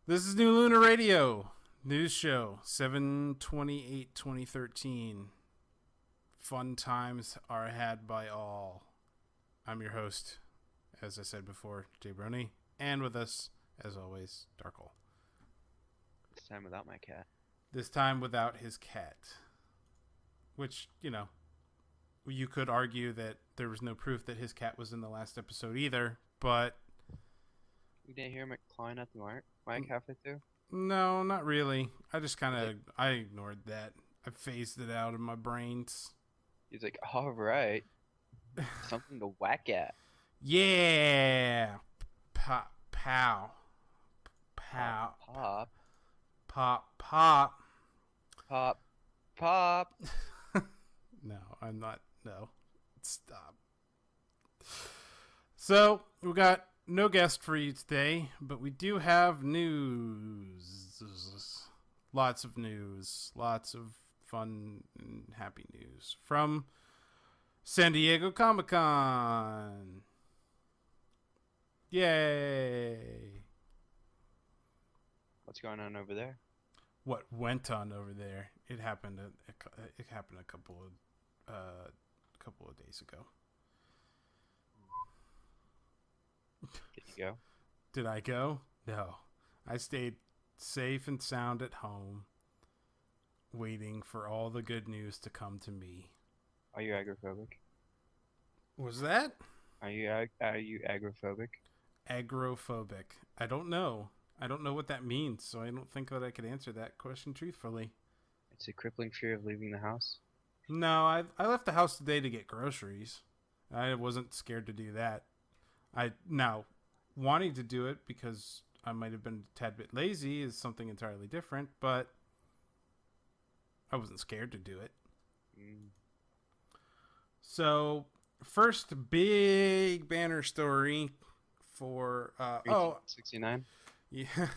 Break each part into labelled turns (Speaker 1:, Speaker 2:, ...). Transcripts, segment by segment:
Speaker 1: This is New Lunar Radio, news show, 7/28/2013. Fun times are had by all. I'm your host, as I said before, J-Brony, and with us, as always, Darkle.
Speaker 2: This time without my cat.
Speaker 1: This time without his cat. Which, you could argue that there was no proof that his cat was in the last episode either, but...
Speaker 2: You didn't hear him clawing at the mic halfway through?
Speaker 1: No, not really. I just I ignored that. I phased it out of my brains.
Speaker 2: He's like, all right, something to whack at.
Speaker 1: Yeah! Pop, pow. Pow.
Speaker 2: Pop.
Speaker 1: Pop, pop.
Speaker 2: Pop. Pop.
Speaker 1: No, I'm not. No. Stop. So, we got no guest for you today, but we do have news. Lots of news. Lots of fun and happy news from San Diego Comic-Con. Yay!
Speaker 2: What's going on over there?
Speaker 1: What went on over there? It happened. It happened a couple of days ago.
Speaker 2: Did you go?
Speaker 1: Did I go? No. I stayed safe and sound at home, waiting for all the good news to come to me.
Speaker 2: Are you agoraphobic?
Speaker 1: Was that?
Speaker 2: Are you agoraphobic?
Speaker 1: Agrophobic. I don't know. I don't know what that means, so I don't think that I could answer that question truthfully.
Speaker 2: It's a crippling fear of leaving the house.
Speaker 1: No, I left the house today to get groceries. I wasn't scared to do that. Now, wanting to do it because I might have been a tad bit lazy is something entirely different, but I wasn't scared to do it. So, first big banner story for
Speaker 2: 1969.
Speaker 1: Yeah,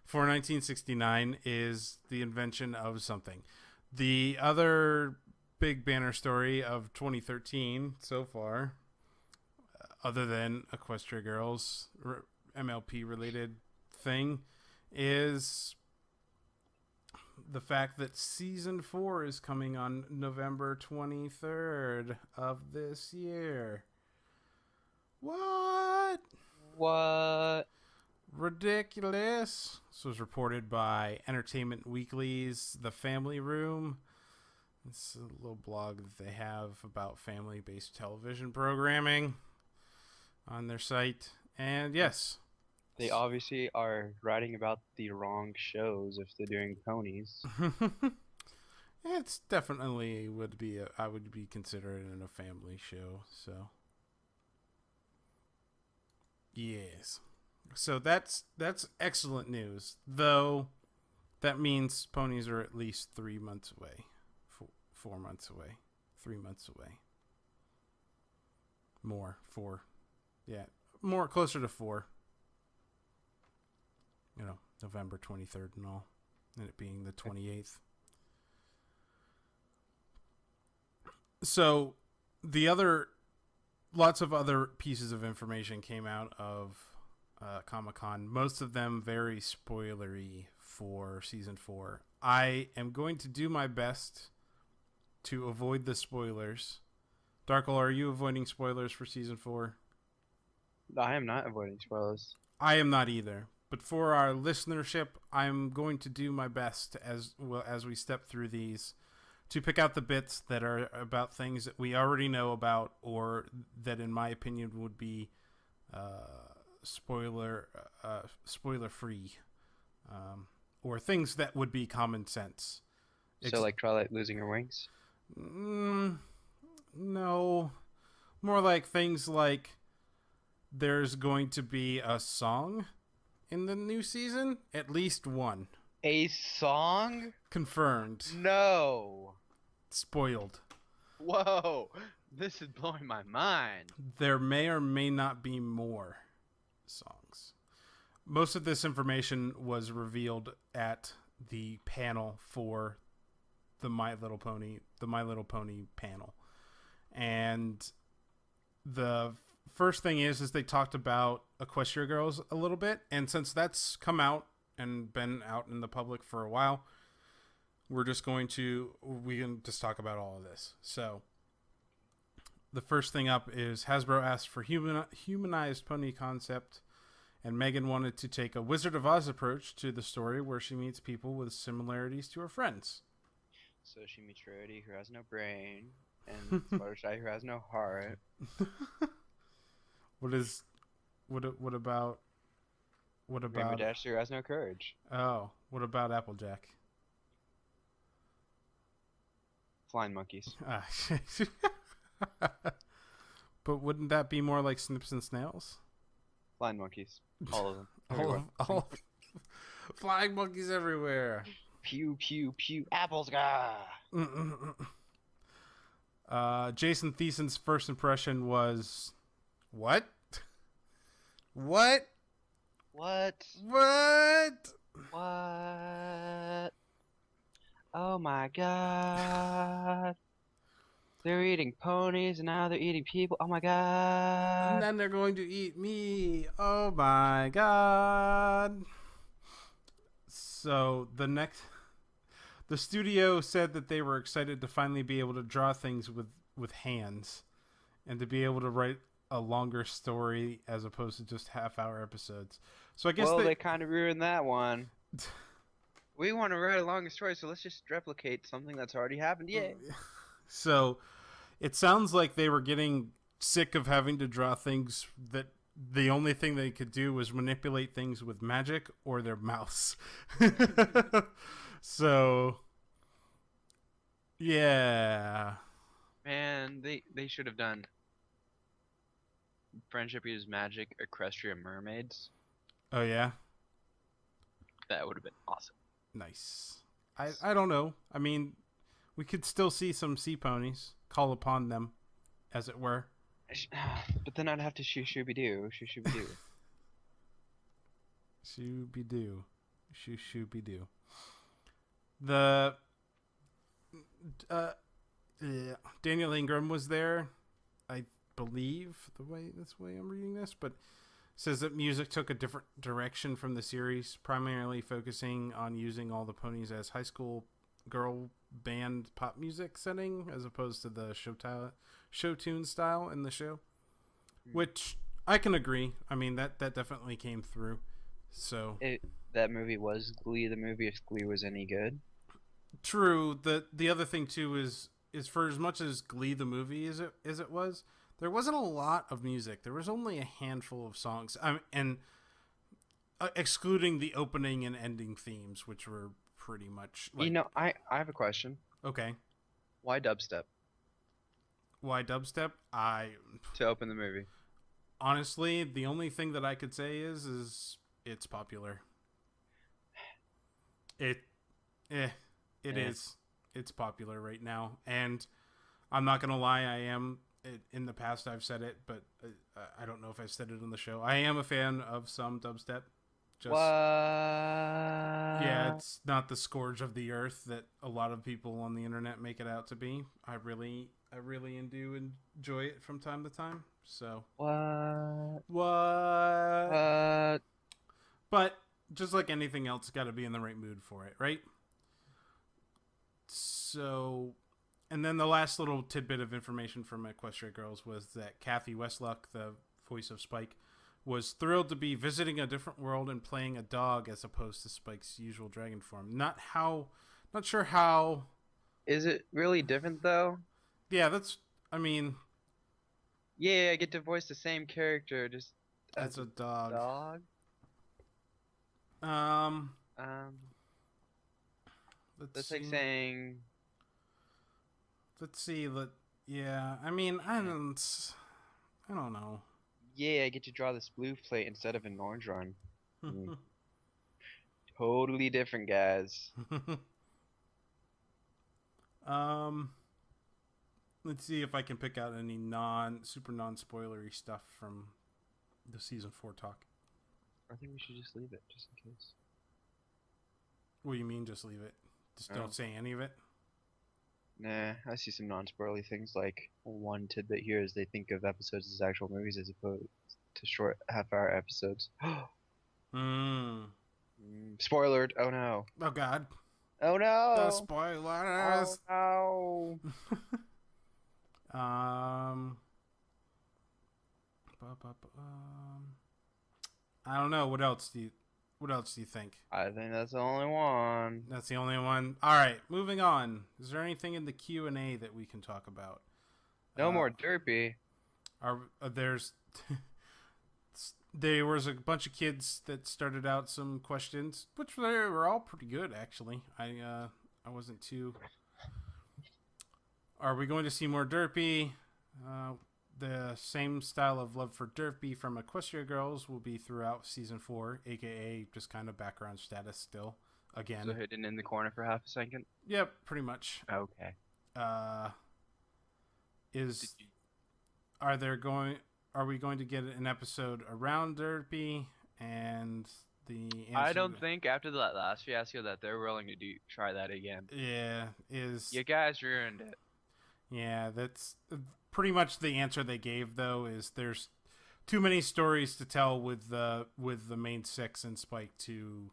Speaker 1: for 1969 is the invention of something. The other big banner story of 2013 so far, other than Equestria Girls MLP related thing, is the fact that season 4 is coming on November 23rd of this year. What? Ridiculous. This was reported by Entertainment Weekly's The Family Room. It's a little blog that they have about family-based television programming on their site. And yes,
Speaker 2: They obviously are writing about the wrong shows if they're doing ponies.
Speaker 1: it's definitely I would be considered in a family show. So yes. So that's excellent news. Though that means ponies are at least 3 months away. 4 months away. 3 months away. More. 4. Yeah. More closer to 4. November 23rd and all. And it being the 28th. So lots of other pieces of information came out of Comic-Con, most of them very spoilery for season 4. I am going to do my best to avoid the spoilers. Darkle, are you avoiding spoilers for season 4?
Speaker 2: I am not avoiding spoilers.
Speaker 1: I am not either. But for our listenership, I'm going to do my best as we step through these to pick out the bits that are about things that we already know about, or that, in my opinion, would be spoiler free, or things that would be common sense.
Speaker 2: So like Twilight losing her wings?
Speaker 1: No, more like things like there's going to be a song in the new season, at least one.
Speaker 2: A song?
Speaker 1: Confirmed.
Speaker 2: No.
Speaker 1: Spoiled.
Speaker 2: Whoa, this is blowing my mind.
Speaker 1: There may or may not be more songs. Most of this information was revealed at the panel for the My Little Pony panel. And the first thing is they talked about Equestria Girls a little bit, and since that's come out and been out in the public for a while, we can just talk about all of this. So the first thing up is Hasbro asked for humanized pony concept, and Megan wanted to take a Wizard of Oz approach to the story where she meets people with similarities to her friends.
Speaker 2: So she meets Rhodey, who has no brain, and Fluttershy, who has no heart.
Speaker 1: What about
Speaker 2: Rainbow Dash, who has no courage.
Speaker 1: Oh, what about Applejack?
Speaker 2: Flying monkeys.
Speaker 1: But wouldn't that be more like Snips and Snails?
Speaker 2: Flying monkeys. All of them.
Speaker 1: all flying monkeys everywhere.
Speaker 2: Pew, pew, pew. Apples, gah!
Speaker 1: Jason Thiesen's first impression was, what? What?
Speaker 2: What?
Speaker 1: What?
Speaker 2: What? Oh my god. They're eating ponies and now they're eating people. Oh my god.
Speaker 1: And then they're going to eat me. Oh my god. So the studio said that they were excited to finally be able to draw things with hands and to be able to write a longer story as opposed to just half-hour episodes. So I guess
Speaker 2: they kind of ruined that one. We want to write a longer story, so let's just replicate something that's already happened. Yay.
Speaker 1: So it sounds like they were getting sick of having to draw things that the only thing they could do was manipulate things with magic or their mouths. So, yeah.
Speaker 2: Man, they should have done Friendship Uses Magic, Equestrian Mermaids.
Speaker 1: Oh, yeah?
Speaker 2: That would have been awesome.
Speaker 1: Nice. I don't know. I mean, we could still see some sea ponies. Call upon them, as it were.
Speaker 2: But then I'd have to shoo-shooby-doo. Shoo-shooby-doo.
Speaker 1: Shooby-doo. Shoo-shooby-doo. The... Daniel Ingram was there, I believe, that's the way I'm reading this, but says that music took a different direction from the series, primarily focusing on using all the ponies as high school girl band pop music setting as opposed to the show tune style in the show, which I can agree. I mean, that definitely came through. So
Speaker 2: that movie was Glee the movie, if Glee was any good.
Speaker 1: True. The other thing too is for as much as Glee the movie as it was, there wasn't a lot of music. There was only a handful of songs, and excluding the opening and ending themes, which were pretty much like...
Speaker 2: I have a question.
Speaker 1: Okay.
Speaker 2: Why dubstep?
Speaker 1: Why dubstep?
Speaker 2: To open the movie.
Speaker 1: Honestly, the only thing that I could say is it's popular. It is. It's popular right now, and I'm not gonna lie. In the past, I've said it, but I don't know if I've said it on the show. I am a fan of some dubstep.
Speaker 2: What?
Speaker 1: Yeah, it's not the scourge of the earth that a lot of people on the internet make it out to be. I really do enjoy it from time to time. So
Speaker 2: What?
Speaker 1: But just like anything else, got to be in the right mood for it, right? So, and then the last little tidbit of information from Equestria Girls was that Kathy Westluck, the voice of Spike, was thrilled to be visiting a different world and playing a dog as opposed to Spike's usual dragon form. Not sure how.
Speaker 2: Is it really different though?
Speaker 1: Yeah,
Speaker 2: Yeah, I get to voice the same character just
Speaker 1: as a dog.
Speaker 2: That's like saying.
Speaker 1: Let's see. Yeah, I mean, I don't know.
Speaker 2: Yeah, I get to draw this blue plate instead of an orange one. Totally different, guys.
Speaker 1: Let's see if I can pick out any super non-spoilery stuff from the season 4 talk.
Speaker 2: I think we should just leave it, just in case.
Speaker 1: What do you mean, just leave it? Just don't say any of it?
Speaker 2: Nah, I see some non-spoilery things, like one tidbit here is they think of episodes as actual movies as opposed to short half-hour episodes. Spoilered. Oh no.
Speaker 1: Oh God,
Speaker 2: Oh
Speaker 1: the
Speaker 2: no. Oh
Speaker 1: spoilers.
Speaker 2: no.
Speaker 1: Um, I don't know. What else do you think?
Speaker 2: I think that's the only one.
Speaker 1: That's the only one. All right, moving on. Is there anything in the Q&A that we can talk about?
Speaker 2: No more derpy.
Speaker 1: There's there was a bunch of kids that started out some questions, which were all pretty good actually. I wasn't too. Are we going to see more derpy? The same style of love for derpy from Equestria Girls will be throughout season 4, aka just kind of background status still. Again,
Speaker 2: So hidden in the corner for half a second.
Speaker 1: yep, pretty much.
Speaker 2: Okay.
Speaker 1: Is are there going? Are we going to get an episode around derpy? And the answer
Speaker 2: I don't think after that last fiasco that they're willing to try that again.
Speaker 1: Yeah, is
Speaker 2: You guys ruined it.
Speaker 1: Yeah, that's pretty much the answer they gave. Though is there's too many stories to tell with the main 6 and Spike to,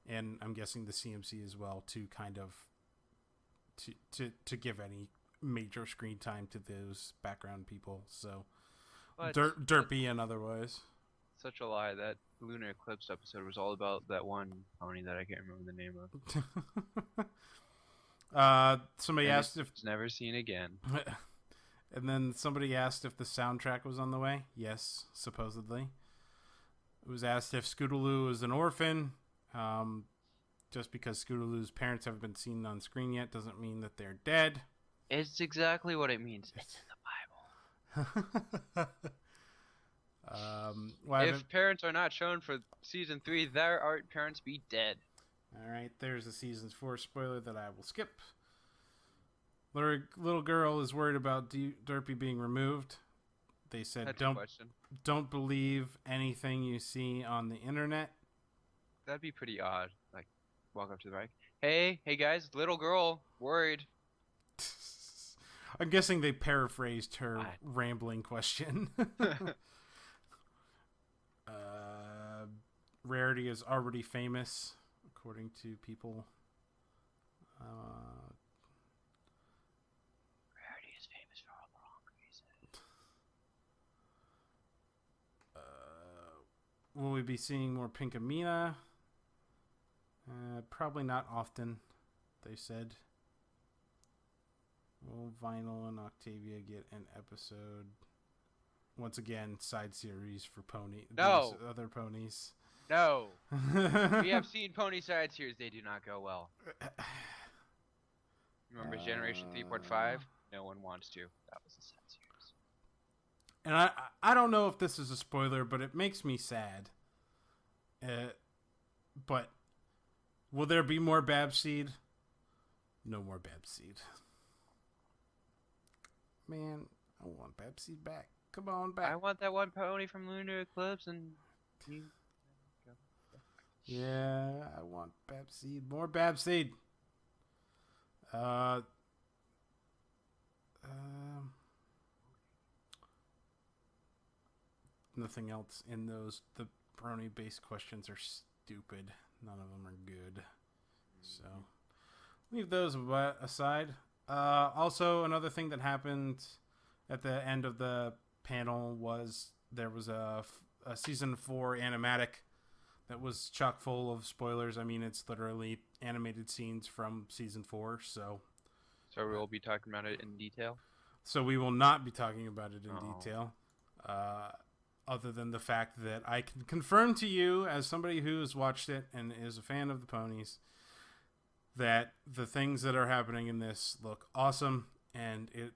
Speaker 1: and I'm guessing the CMC as well, to kind of to give any major screen time to those background people. So derpy and otherwise.
Speaker 2: Such a lie. That Lunar Eclipse episode was all about that one pony that I can't remember the name of.
Speaker 1: Somebody asked if
Speaker 2: it's never seen again.
Speaker 1: And then somebody asked if the soundtrack was on the way. Yes, supposedly. It was asked if Scootaloo is an orphan. Just because Scootaloo's parents haven't been seen on screen yet doesn't mean that they're dead.
Speaker 2: It's exactly what it means. It's in the Bible. If parents are not shown for season 3, their art parents be dead.
Speaker 1: Alright, there's a season 4 spoiler that I will skip. Little girl is worried about derpy being removed. They said don't believe anything you see on the internet.
Speaker 2: That'd be pretty odd. Like, walk up to the mic. Hey guys, little girl worried.
Speaker 1: I'm guessing they paraphrased her rambling question. Rarity is already famous, according to people.
Speaker 2: Rarity is famous for all the wrong reasons.
Speaker 1: Will we be seeing more Pink Amina? Probably not often, they said. Will Vinyl and Octavia get an episode? Once again, side series for
Speaker 2: No.
Speaker 1: these other ponies.
Speaker 2: No. We have seen pony side series. They do not go well. Remember Generation 3.5? No one wants to. That was a side series.
Speaker 1: And I don't know if this is a spoiler, but it makes me sad. But will there be more Babseed? No more Babseed. Man, I want Babseed back. Come on back.
Speaker 2: I want that one pony from Lunar Eclipse and you...
Speaker 1: Yeah, I want Babseed. More Babseed. Nothing else in those. The brony-based questions are stupid. None of them are good. So, leave those aside. Also, another thing that happened at the end of the panel was there was a season 4 animatic that was chock full of spoilers. I mean, it's literally animated scenes from season 4. So
Speaker 2: we will be talking about it in detail.
Speaker 1: So we will not be talking about it in detail. Other than the fact that I can confirm to you, as somebody who has watched it and is a fan of the ponies, that the things that are happening in this look awesome, and it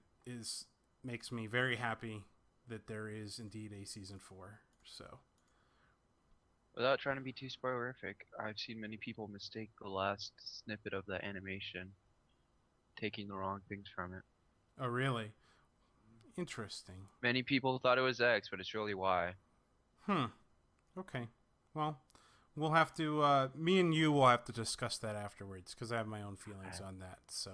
Speaker 1: makes me very happy that there is indeed a season 4. So,
Speaker 2: without trying to be too spoilerific, I've seen many people mistake the last snippet of the animation, taking the wrong things from it.
Speaker 1: Oh, really? Interesting.
Speaker 2: Many people thought it was X, but it's really Y.
Speaker 1: Okay. Well, we'll have to, me and you will have to discuss that afterwards, because I have my own feelings on that. So,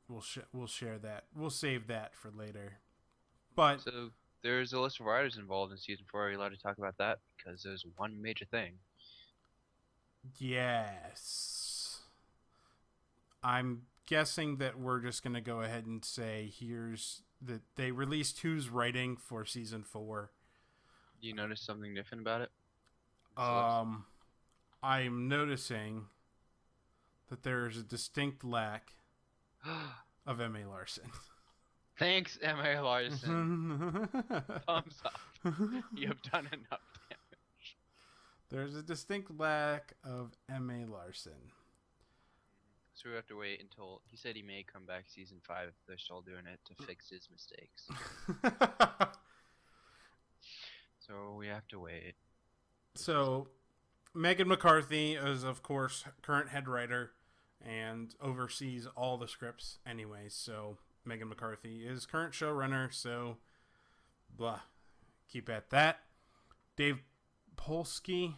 Speaker 1: we'll share that. We'll save that for later. But
Speaker 2: so there's a list of writers involved in season 4. Are you allowed to talk about that? Because there's one major thing.
Speaker 1: Yes. I'm guessing that we're just going to go ahead and say here's that they released who's writing for season 4.
Speaker 2: Do you notice something different about it?
Speaker 1: I'm noticing that there's a distinct lack of M.A. Larson.
Speaker 2: Thanks, M.A. Larson. Thumbs up. You have done enough damage.
Speaker 1: There's a distinct lack of M.A. Larson.
Speaker 2: So we have to wait until he said he may come back season 5 if they're still doing it to fix his mistakes. So we have to wait.
Speaker 1: So Megan McCarthy is, of course, current head writer and oversees all the scripts anyway. So Megan McCarthy is current showrunner. So blah, keep at that. Dave Polsky.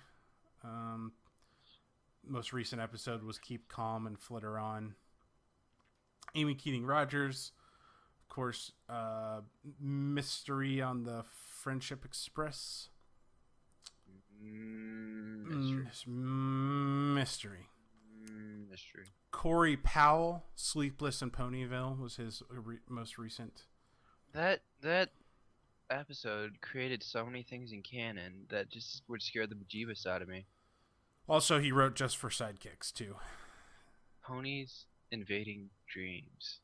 Speaker 1: Most recent episode was Keep Calm and Flitter On. Amy Keating Rogers, of course, Mystery on the Friendship Express. Mystery. Corey Powell, Sleepless in Ponyville, was his most recent.
Speaker 2: That episode created so many things in canon that just would scare the bejeebus out of me.
Speaker 1: Also, he wrote Just for Sidekicks, too.
Speaker 2: Ponies Invading Dreams.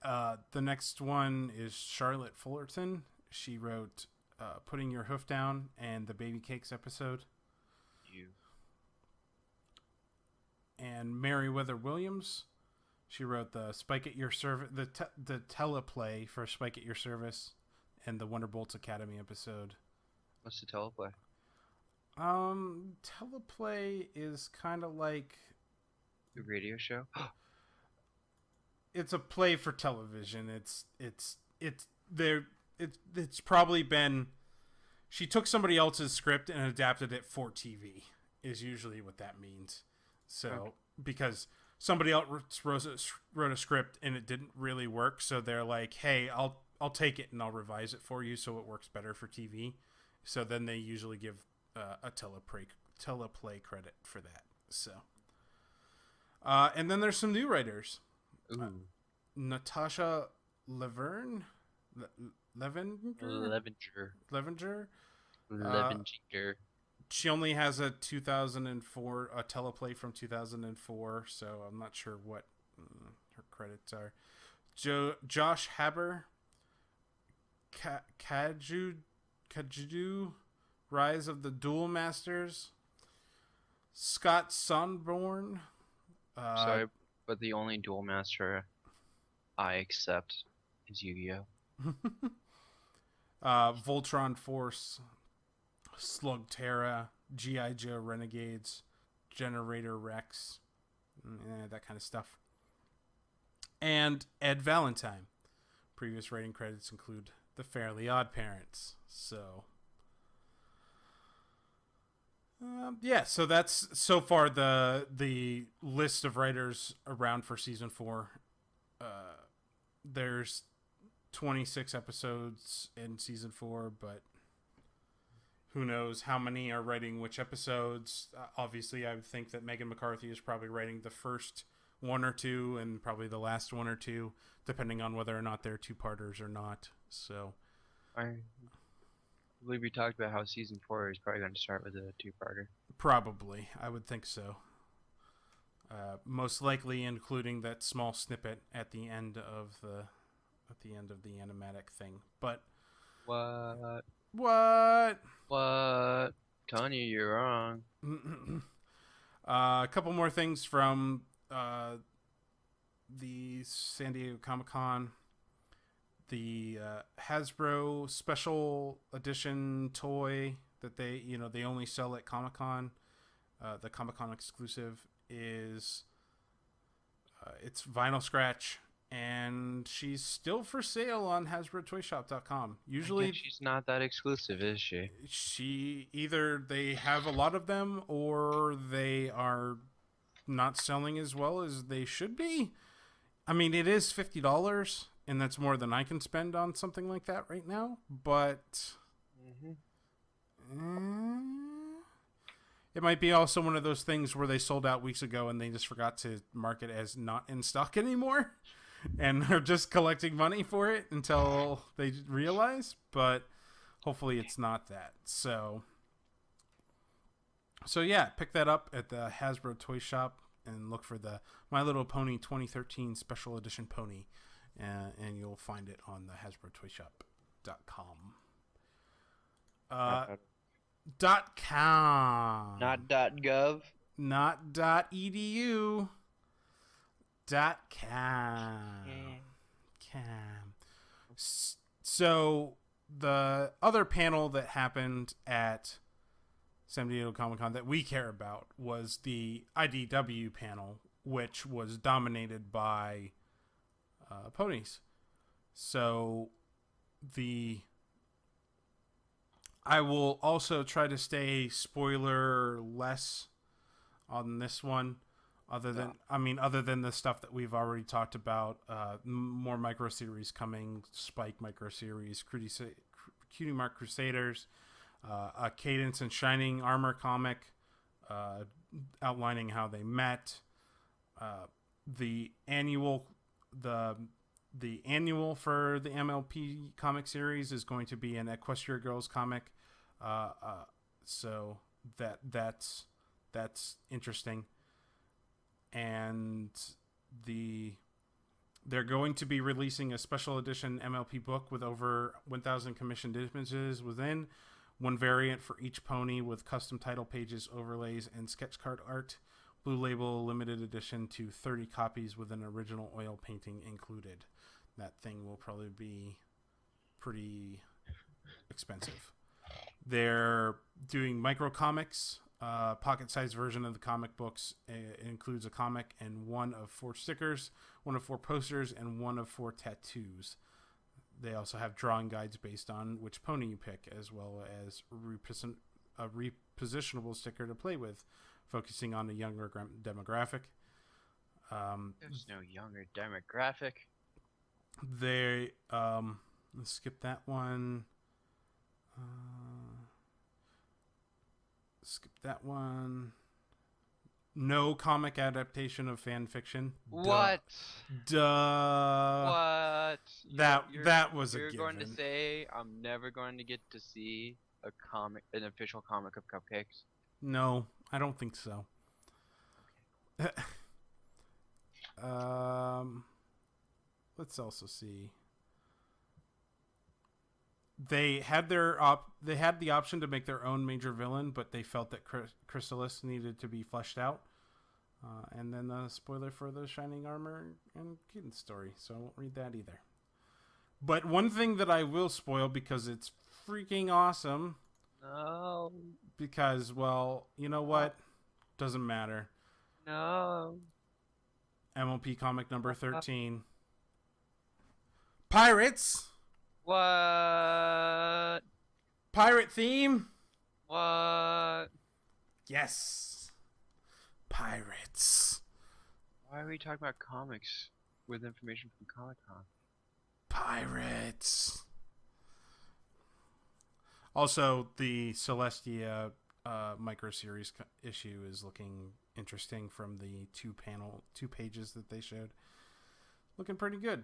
Speaker 1: The next one is Charlotte Fullerton. She wrote Putting Your Hoof Down and the Baby Cakes episode. And Meriwether Williams. She wrote the Spike at Your Service, the teleplay for Spike at Your Service, and the Wonderbolts Academy episode.
Speaker 2: What's the teleplay?
Speaker 1: Teleplay is kind of like
Speaker 2: a radio show.
Speaker 1: It's a play for television. It's probably been. She took somebody else's script and adapted it for TV. Is usually what that means. So because somebody else wrote a script and it didn't really work, so they're like, "Hey, I'll take it and I'll revise it for you so it works better for TV." So then they usually give a teleplay credit for that. So, and then there's some new writers. Natasha Levenger. She only has a 2004 a teleplay from 2004, so I'm not sure what her credits are. Josh Haber, Kajudu, Rise of the Duel Masters, Scott Sonborn.
Speaker 2: Sorry, but the only Duel Master I accept is Yu-Gi-Oh.
Speaker 1: Voltron Force, Slugterra, G.I. Joe Renegades, Generator Rex, that kind of stuff. And Ed Valentine. Previous writing credits include The Fairly Odd Parents. So, so that's so far the list of writers around for season 4. There's 26 episodes in season 4, but who knows how many are writing which episodes. Obviously, I would think that Megan McCarthy is probably writing the first 1 or 2 and probably the last 1 or 2, depending on whether or not they're 2-parters or not. So,
Speaker 2: I believe we talked about how season 4 is probably going to start with a 2-parter.
Speaker 1: Probably, I would think so. Most likely, including that small snippet at the end of the animatic thing. But what?
Speaker 2: Tanya, you're wrong.
Speaker 1: A couple more things from the San Diego Comic-Con. The Hasbro special edition toy that they only sell at Comic-Con, the Comic-Con exclusive, is it's Vinyl Scratch, and she's still for sale on HasbroToyShop.com. Usually
Speaker 2: she's not that exclusive, is she?
Speaker 1: Either they have a lot of them or they are not selling as well as they should be. I mean, it is $50, and that's more than I can spend on something like that right now, but It might be also one of those things where they sold out weeks ago and they just forgot to mark it as not in stock anymore, and are just collecting money for it until they realize. But hopefully, it's not that. So yeah, pick that up at the Hasbro Toy Shop and look for the My Little Pony 2013 Special Edition Pony, and you'll find it on the HasbroToyShop.com. .com.
Speaker 2: Not .gov.
Speaker 1: Not .edu. .com. So the other panel that happened at San Diego Comic-Con that we care about was the IDW panel, which was dominated by ponies. So I will also try to stay spoiler less on this one, other than the stuff that we've already talked about. More micro series coming, Spike micro series, Cutie Mark Crusaders, a Cadence and Shining Armor comic, outlining how they met. The annual for the MLP comic series is going to be an Equestria Girls comic, so that's interesting. And they're going to be releasing a special edition MLP book with over 1,000 commissioned images within, one variant for each pony with custom title pages, overlays, and sketch card art. Blue Label limited edition to 30 copies with an original oil painting included. That thing will probably be pretty expensive. They're doing micro comics. Pocket-sized version of the comic books. It includes a comic and 1 of 4 stickers, 1 of 4 posters, and 1 of 4 tattoos. They also have drawing guides based on which pony you pick, as well as a repositionable sticker to play with, focusing on a younger demographic.
Speaker 2: There's no younger demographic.
Speaker 1: Let's skip that one. No comic adaptation of fan fiction.
Speaker 2: What?
Speaker 1: Duh.
Speaker 2: What?
Speaker 1: That was a given.
Speaker 2: You're going to say I'm never going to get to see an official comic of Cupcakes?
Speaker 1: No, I don't think so. Let's also see. They had the option to make their own major villain, but they felt that Chrysalis needed to be fleshed out. And then the spoiler for the Shining Armor and Cadence story, so I won't read that either. But one thing that I will spoil because it's freaking awesome.
Speaker 2: No.
Speaker 1: Because, well, you know what? Doesn't matter.
Speaker 2: No.
Speaker 1: MLP comic number 13. Pirates!
Speaker 2: What?
Speaker 1: Pirate theme?
Speaker 2: What?
Speaker 1: Yes. Pirates.
Speaker 2: Why are we talking about comics with information from Comic-Con?
Speaker 1: Pirates. Also, the Celestia micro series issue is looking interesting from the two pages that they showed. Looking pretty good.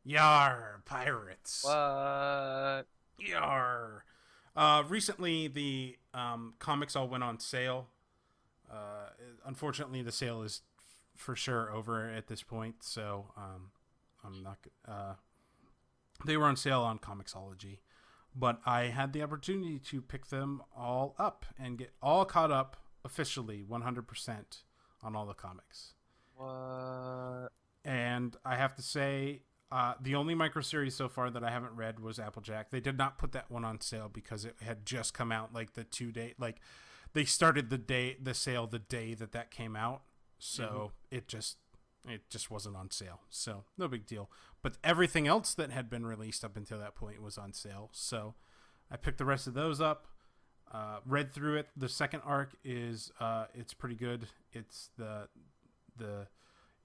Speaker 1: Yar, pirates.
Speaker 2: What?
Speaker 1: Yar. Recently, the comics all went on sale. Unfortunately, the sale is for sure over at this point, so I'm not. They were on sale on Comixology, but I had the opportunity to pick them all up and get all caught up officially 100% on all the comics.
Speaker 2: What?
Speaker 1: And I have to say, the only micro series so far that I haven't read was Applejack. They did not put that one on sale because it had just come out, like the 2 day, like they started the sale the day that came out, so it just wasn't on sale. So no big deal. But everything else that had been released up until that point was on sale. So I picked the rest of those up, read through it. The second arc is it's pretty good. It's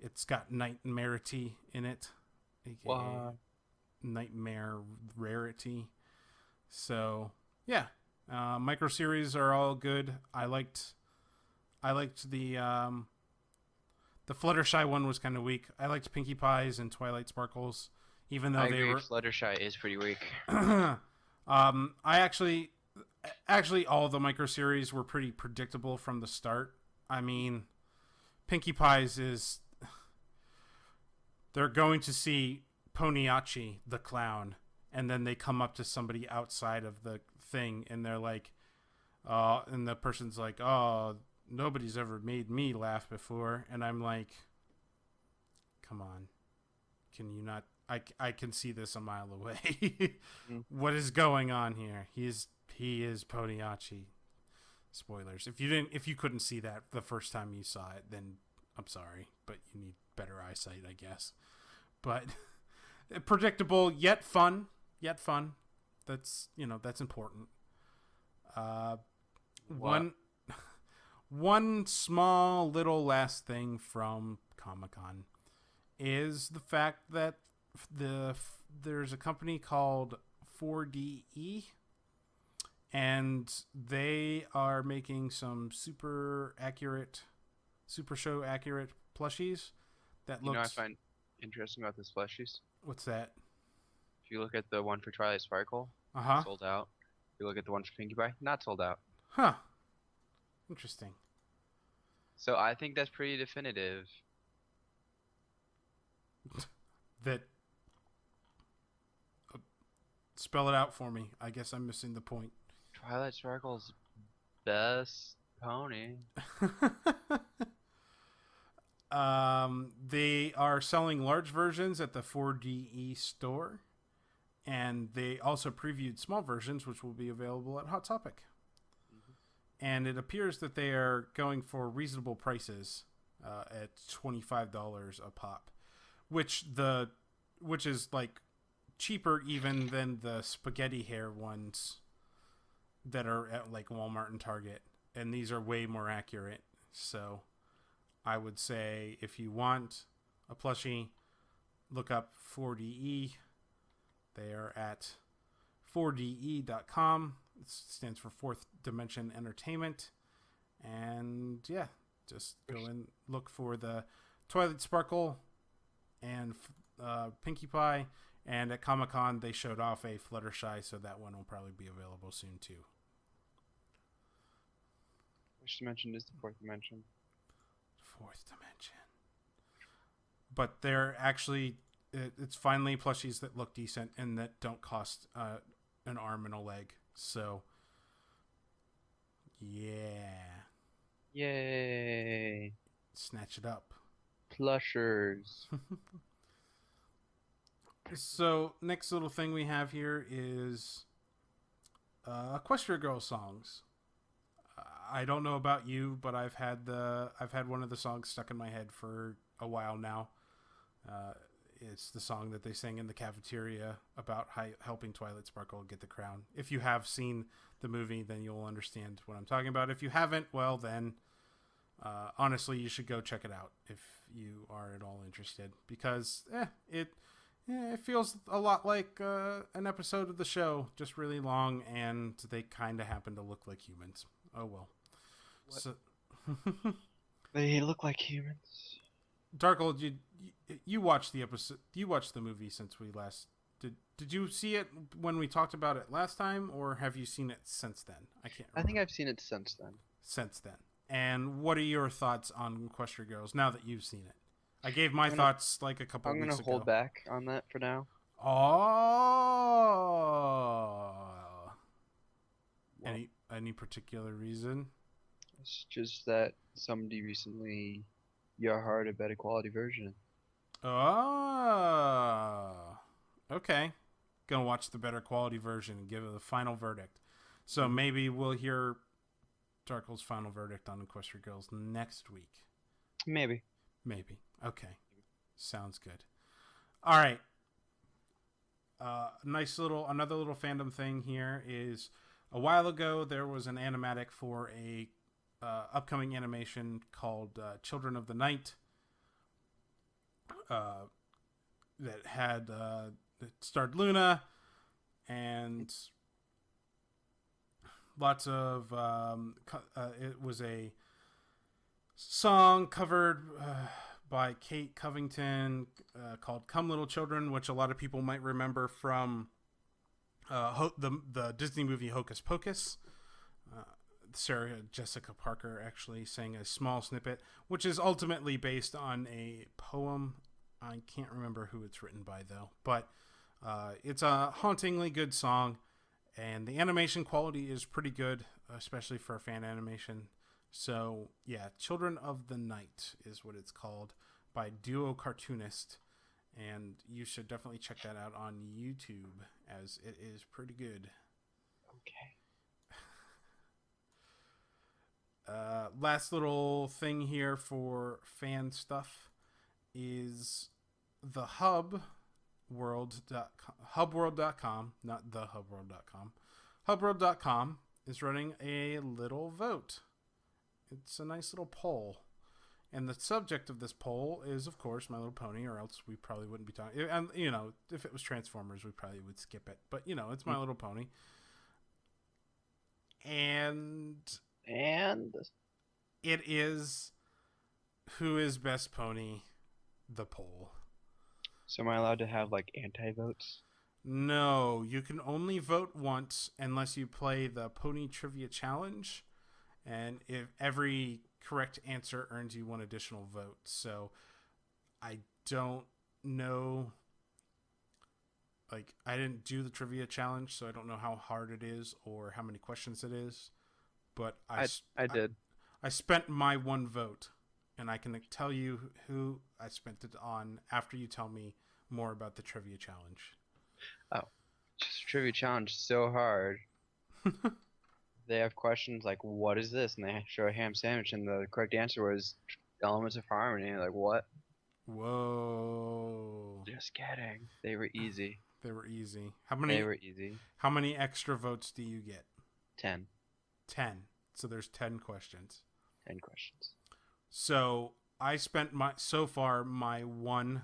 Speaker 1: it's got Nightmarity in it. AKA Nightmare Rarity. So yeah, Micro series are all good. I liked the Fluttershy one was kind of weak. I liked Pinkie Pies and Twilight Sparkles, even though
Speaker 2: I
Speaker 1: they
Speaker 2: agree.
Speaker 1: were.
Speaker 2: Fluttershy is pretty weak.
Speaker 1: I actually all the micro series were pretty predictable from the start. I mean, Pinkie Pies is they're going to see Poniachi the clown, and then they come up to somebody outside of the thing, and they're like, and the person's like, "Oh, nobody's ever made me laugh before," and I'm like, "Come on, can you not?" I can see this a mile away. What is going on here? He is Poniachi. Spoilers. If you couldn't see that the first time you saw it, then I'm sorry, but you need better eyesight, I guess. But predictable yet fun. That's that's important. One one small little last thing from Comic-Con is the fact that there's a company called 4DE, and they are making some super show accurate plushies that
Speaker 2: You know, I
Speaker 1: looks.
Speaker 2: find interesting about this plushies.
Speaker 1: What's that?
Speaker 2: If you look at the one for Twilight Sparkle,
Speaker 1: Uh-huh.
Speaker 2: sold out. If you look at the one for Pinkie Pie, not sold out.
Speaker 1: Huh. Interesting.
Speaker 2: So I think that's pretty definitive.
Speaker 1: That spell it out for me. I guess I'm missing the point.
Speaker 2: Twilight Sparkle's best pony.
Speaker 1: They are selling large versions at the 4DE store, and they also previewed small versions, which will be available at Hot Topic. And it appears that they are going for reasonable prices at $25 a pop, which is like cheaper even than the spaghetti hair ones that are at like Walmart and Target, and these are way more accurate. So I would say if you want a plushie, look up 4DE. They are at 4DE.com. It stands for Fourth Dimension Entertainment. And yeah, just go and look for the Twilight Sparkle and Pinkie Pie. And at Comic-Con, they showed off a Fluttershy, so that one will probably be available soon too.
Speaker 2: Which dimension is the fourth dimension?
Speaker 1: Fourth dimension. But they're actually, it's finally plushies that look decent and that don't cost an arm and a leg. So, yeah.
Speaker 2: Yay!
Speaker 1: Snatch it up.
Speaker 2: Plushers.
Speaker 1: So, next little thing we have here is Equestria Girl songs. I don't know about you, but I've had one of the songs stuck in my head for a while now. It's the song that they sang in the cafeteria about helping Twilight Sparkle get the crown. If you have seen the movie, then you'll understand what I'm talking about. If you haven't, well then, honestly, you should go check it out if you are at all interested, because it feels a lot like an episode of the show, just really long, and they kind of happen to look like humans. Oh well.
Speaker 2: What?
Speaker 1: So
Speaker 2: They look like humans.
Speaker 1: Darkle, you watched the episode? You watched the movie since we last did you see it when we talked about it last time, or have you seen it since then? I can't remember.
Speaker 2: I think I've seen it since then.
Speaker 1: Since then. And what are your thoughts on Equestria Girls now that you've seen it? I gave my thoughts like a couple weeks ago.
Speaker 2: I'm gonna hold back on that for now.
Speaker 1: Oh.
Speaker 2: Well,
Speaker 1: Any particular reason?
Speaker 2: it's just that somebody recently heard a better quality version.
Speaker 1: Oh. Okay. Gonna watch the better quality version and give it the final verdict. So maybe we'll hear Darkle's final verdict on Equestria Girls next week.
Speaker 2: Maybe.
Speaker 1: Okay. Sounds good. All right. Another little fandom thing here is a while ago there was an animatic for a upcoming animation called Children of the Night that had it starred Luna and lots of it was a song covered by Kate Covington called "Come Little Children," which a lot of people might remember from the Disney movie Hocus Pocus. Sarah Jessica Parker actually sang a small snippet, which is ultimately based on a poem. I can't remember who it's written by, though. But it's a hauntingly good song, and the animation quality is pretty good, especially for a fan animation. So, yeah, Children of the Night is what it's called by Duo Cartoonist, and you should definitely check that out on YouTube, as it is pretty good.
Speaker 2: Okay.
Speaker 1: Last little thing here for fan stuff is the hubworld.com, not the hubworld.com. Hubworld.com is running a little vote. It's a nice little poll. And the subject of this poll is, of course, My Little Pony, or else we probably wouldn't be talking. And, you know, if it was Transformers, we probably would skip it. But, you know, it's My Little Pony. And it is Who is Best Pony, the poll.
Speaker 2: So am I allowed to have, like, anti-votes?
Speaker 1: No, you can only vote once unless you play the Pony Trivia Challenge. And if every correct answer earns you one additional vote. So I don't know. Like, I didn't do the trivia challenge, so I don't know how hard it is or how many questions it is. But
Speaker 2: I did.
Speaker 1: I spent my one vote, and I can tell you who I spent it on after you tell me more about the trivia challenge.
Speaker 2: Oh, just trivia challenge so hard. They have questions like, "What is this?" and they show a ham sandwich, and the correct answer was elements of harmony. Like, what?
Speaker 1: Whoa!
Speaker 2: Just kidding. They were easy.
Speaker 1: They were easy.
Speaker 2: They were easy.
Speaker 1: How many extra votes do you get?
Speaker 2: 10.
Speaker 1: 10. So there's 10 questions.
Speaker 2: 10 questions.
Speaker 1: So I spent my one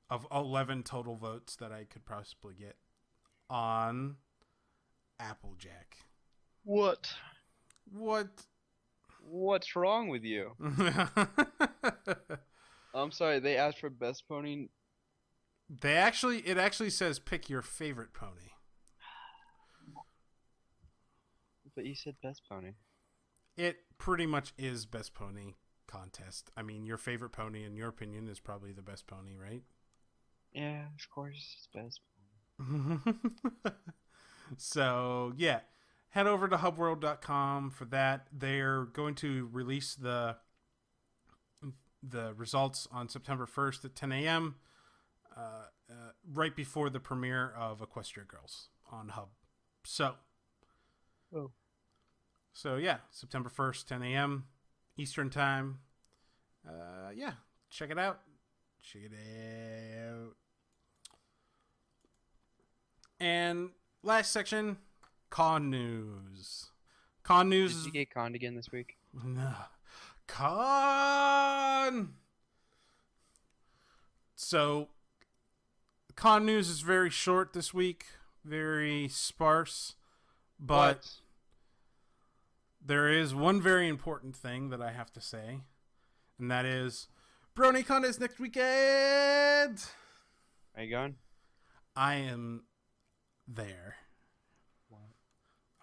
Speaker 1: of 11 total votes that I could possibly get on Applejack.
Speaker 2: What?
Speaker 1: What's
Speaker 2: wrong with you? I'm sorry, they asked for best pony.
Speaker 1: It actually says pick your favorite pony.
Speaker 2: But you said best pony.
Speaker 1: It pretty much is best pony contest. I mean, your favorite pony, in your opinion, is probably the best pony, right?
Speaker 2: Yeah, of course, it's best
Speaker 1: pony. So, yeah. Head over to hubworld.com for that. They're going to release the results on September 1st at 10 a.m. Right before the premiere of Equestria Girls on Hub. So yeah, September 1st, 10 a.m. Eastern Time. Yeah, check it out. And last section, con news. Did
Speaker 2: you get conned again this week?
Speaker 1: No. Con! So, con news is very short this week. Very sparse. But there is one very important thing that I have to say. And that is, BronyCon is next weekend!
Speaker 2: Are you going?
Speaker 1: I am there.
Speaker 2: What?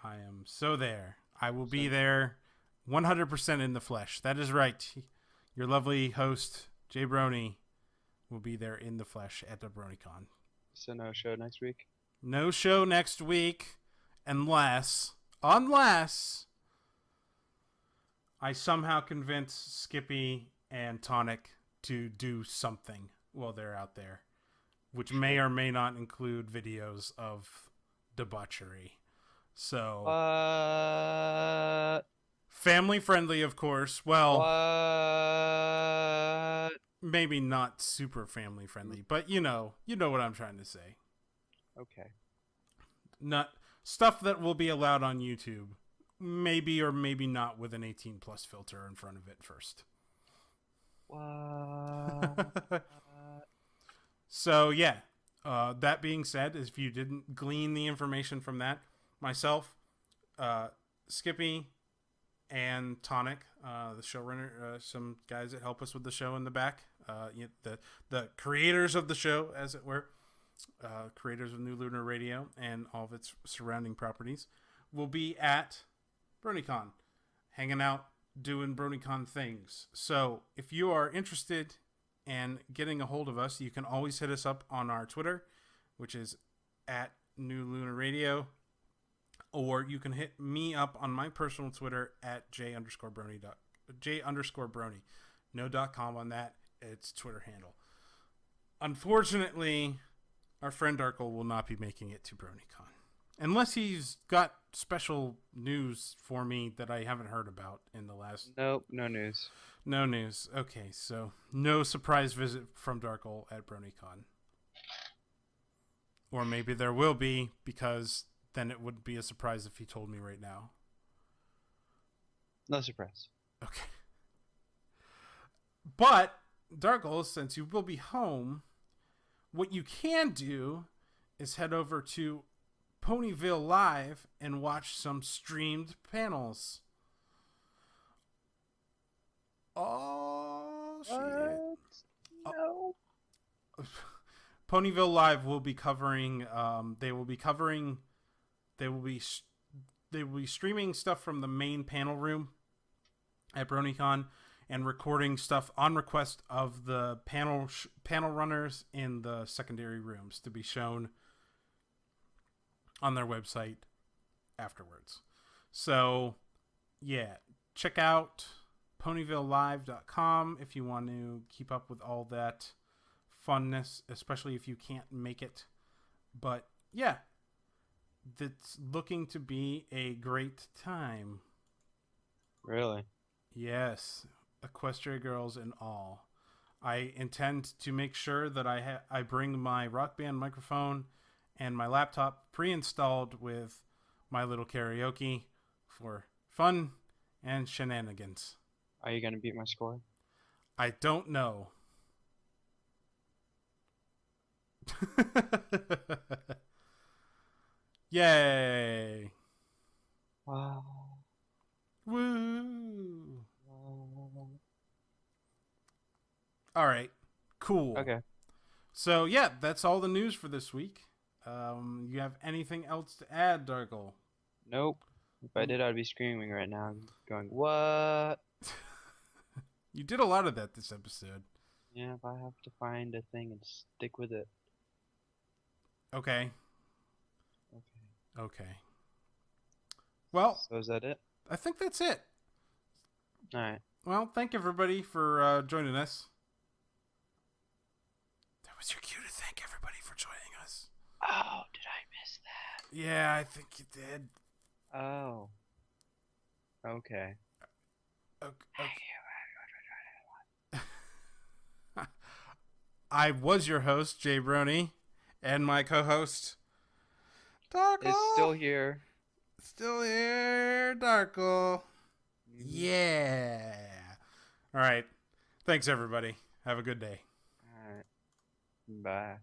Speaker 1: I am so there. I will be there 100% in the flesh. That is right. Your lovely host, J-Brony, will be there in the flesh at the BronyCon.
Speaker 2: So no show next week?
Speaker 1: No show next week unless I somehow convince Skippy and Tonic to do something while they're out there, which may or may not include videos of debauchery. So, family friendly, of course. Well, maybe not super family friendly, but you know what I'm trying to say.
Speaker 2: Okay.
Speaker 1: Not stuff that will be allowed on YouTube. Maybe or maybe not with an 18 plus filter in front of it first.
Speaker 2: What?
Speaker 1: So yeah, that being said, if you didn't glean the information from that, myself, Skippy and Tonic, the showrunner, some guys that help us with the show in the back, the creators of the show, as it were, creators of New Lunar Radio and all of its surrounding properties, will be at BronyCon, hanging out, doing BronyCon things. So if you are interested in getting a hold of us, you can always hit us up on our Twitter, which is at New Lunar Radio, or you can hit me up on my personal Twitter at J_Brony. No .com on that. It's Twitter handle. Unfortunately, our friend Darkle will not be making it to BronyCon. Unless he's got special news for me that I haven't heard about in the last...
Speaker 2: Nope, no news.
Speaker 1: No news. Okay, so no surprise visit from Darkle at BronyCon. Or maybe there will be, because then it would be a surprise if he told me right now.
Speaker 2: No surprise.
Speaker 1: Okay. But, Darkle, since you will be home, what you can do is head over to Ponyville Live and watch some streamed panels. Oh, shit.
Speaker 2: No.
Speaker 1: Ponyville Live will be covering, they will be streaming stuff from the main panel room at BronyCon and recording stuff on request of the panel runners in the secondary rooms to be shown on their website afterwards. So, yeah, check out ponyvillelive.com if you want to keep up with all that funness, especially if you can't make it. But, yeah, that's looking to be a great time.
Speaker 2: Really?
Speaker 1: Yes, Equestria girls and all. I intend to make sure that I bring my Rock Band microphone and my laptop pre-installed with my little karaoke for fun and shenanigans.
Speaker 2: Are you gonna beat my score?
Speaker 1: I don't know. Yay!
Speaker 2: Wow.
Speaker 1: Woo! All right, cool.
Speaker 2: Okay.
Speaker 1: So yeah, that's all the news for this week. You have anything else to add, Darkle?
Speaker 2: Nope. If I did, I'd be screaming right now, going, "What?"
Speaker 1: You did a lot of that this episode.
Speaker 2: Yeah, if I have to find a thing and stick with it.
Speaker 1: Okay.
Speaker 2: Okay.
Speaker 1: Okay. Well,
Speaker 2: So is that it?
Speaker 1: I think that's it.
Speaker 2: All right.
Speaker 1: Well, thank everybody for joining us. That was your cue to thank everybody for joining us.
Speaker 2: Oh, did I miss that?
Speaker 1: Yeah, I think you did.
Speaker 2: Oh. Okay.
Speaker 1: Okay. I was your host, J-Brony, and my co-host, Darkle.
Speaker 2: It's still here.
Speaker 1: Still here, Darkle. Yeah. All right. Thanks, everybody. Have a good day.
Speaker 2: All right. Bye.